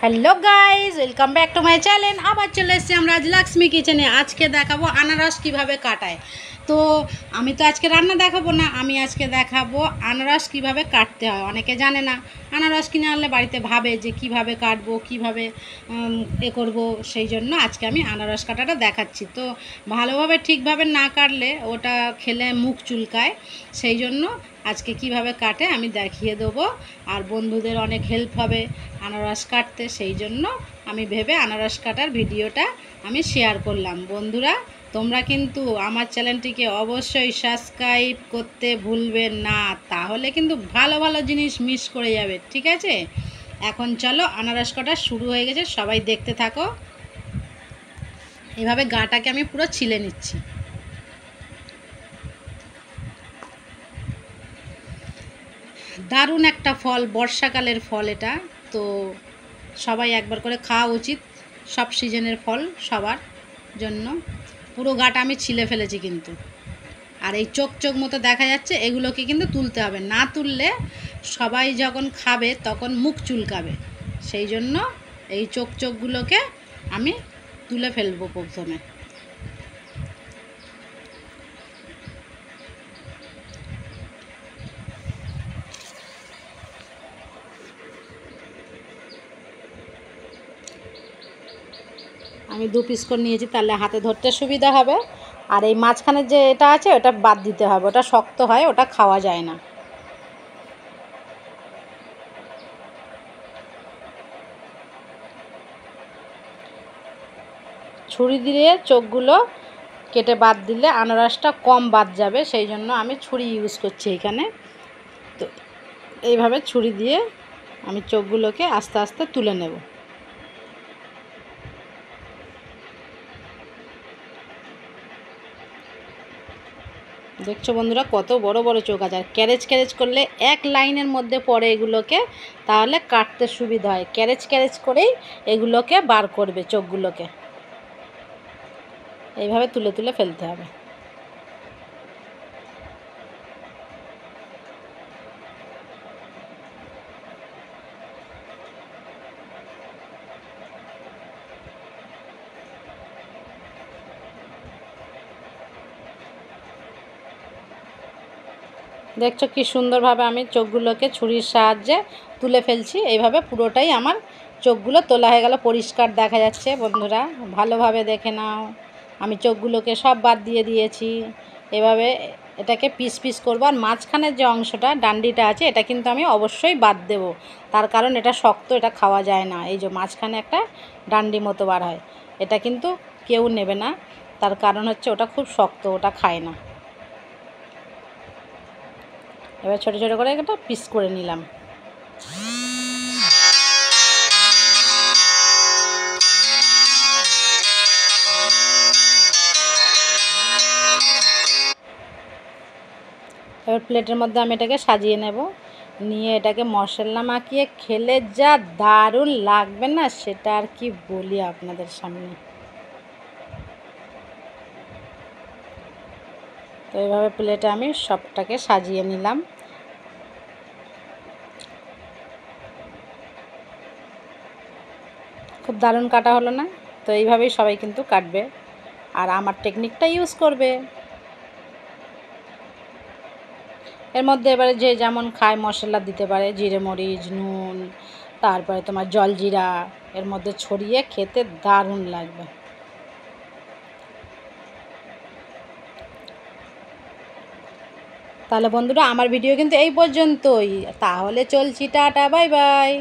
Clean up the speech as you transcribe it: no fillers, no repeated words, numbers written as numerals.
Hello guys, welcome back to my channel. আবার চলে এসেছি আমরা আজ লক্ষ্মী কিচেনে। আজকে দেখাবো আনারস কিভাবে কাটায়। তো আমি তো আজকে রান্না দেখাবো না, আমি আজকে দেখাবো আনারস কিভাবে কাটতে হয়। অনেকে জানে না, আনারস কিনে আনলে বাড়িতে ভাবে যে কিভাবে কাটবো, কিভাবে করব। সেই জন্য আজকে আমি আনারস কাটাটা দেখাচ্ছি। তো ভালোভাবে ঠিকভাবে না কাটলে ওটা খেলে মুখ চুলকায়। সেই জন্য আজকে কিভাবে কাটে আমি দেখিয়ে দেবো, আর বন্ধুদের অনেক হেল্প হবে আনারস কাটতে। সেই জন্য আমি ভেবে আনারস কাটার ভিডিওটা আমি শেয়ার করলাম। বন্ধুরা, তোমরা কিন্তু আমার চ্যানেলটিকে অবশ্যই সাবস্ক্রাইব করতে ভুলবেন না, তাহলে কিন্তু ভালো ভালো জিনিস মিস করে যাবে। ঠিক আছে, এখন চলো আনারস কাটা শুরু হয়ে গেছে, সবাই দেখতে থাকো। এভাবে গাটাকে আমি পুরো ছিলে নিচ্ছি। দারুণ একটা ফল, বর্ষাকালের ফল এটা। তো সবাই একবার করে খাওয়া উচিত, সব সিজনের ফল সবার জন্য। পুরো গাটা আমি ছিলে ফেলেছি কিন্তু। আর এই চোখ চোখ মতো দেখা যাচ্ছে, এগুলোকে কিন্তু তুলতে হবে, না তুললে সবাই যখন খাবে তখন মুখ চুলকাবে। সেই জন্য এই চোখ চোখগুলোকে আমি তুলে ফেলবো প্রথমে। আমি 2 পিস করে নিয়েছি, তাহলে হাতে ধরতে সুবিধা হবে। আর এই মাঝখানে যে এটা আছে ওটা বাদ দিতে হবে, ওটা শক্ত হয়, ওটা খাওয়া যায় না। ছুরি দিয়ে চোখগুলো কেটে বাদ দিলে আনারসটা কম বাদ যাবে, সেই জন্য আমি ছুরি ইউজ করছি এখানে। তো এইভাবে ছুরি দিয়ে আমি চোখগুলোকে আস্তে আস্তে তুলে নেব। দেখছো বন্ধুরা, কত বড় বড় চোখ আছে। আর ক্যারেজ ক্যারেজ করলে এক লাইনের মধ্যে পড়ে এগুলোকে, তাহলে কাটতে সুবিধা হয়। ক্যারেজ ক্যারেজ করেই এগুলোকে বার করবে, চোখগুলোকে এইভাবে তুলে তুলে ফেলতে হবে। দেখছো কি সুন্দরভাবে আমি চোখগুলোকে ছুরির সাহায্যে তুলে ফেলছি। এইভাবে পুরোটাই আমার চোখগুলো তোলা হয়ে গেল, পরিষ্কার দেখা যাচ্ছে। বন্ধুরা, ভালোভাবে দেখে নাও, আমি চোখগুলোকে সব বাদ দিয়ে দিয়েছি। এভাবে এটাকে পিস পিস করবো। আর মাঝখানের যে অংশটা, ডান্ডিটা আছে, এটা কিন্তু আমি অবশ্যই বাদ দেব। তার কারণ এটা শক্ত, এটা খাওয়া যায় না। এই যে মাঝখানে একটা ডান্ডি মতো বার হয়, এটা কিন্তু কেউ নেবে না। তার কারণ হচ্ছে ওটা খুব শক্ত, ওটা খায় না। এবার ছোটো ছোটো করে একটা পিস করে নিলাম। এবার প্লেটের মধ্যে আমি এটাকে সাজিয়ে নেব। নিয়ে এটাকে মশলা মাখিয়ে খেলে যা দারুণ লাগবে না, সেটা আর কি বলি আপনাদের সামনে। তো এইভাবে প্লেটে আমি সবটাকে সাজিয়ে নিলাম। খুব দারুণ কাটা হলো না? তো এইভাবেই সবাই কিন্তু কাটবে, আর আমার টেকনিকটা ইউজ করবে। এর মধ্যে এবারে যে যেমন খায় মশলা দিতে পারে, জিরে মরিচ, নুন, তারপরে তোমার জলজিরা এর মধ্যে ছড়িয়ে খেতে দারুণ লাগবে। তাহলে বন্ধুরা, আমার ভিডিও কিন্তু এই পর্যন্তই। তাহলে চলছি, টাটা, বাই বাই।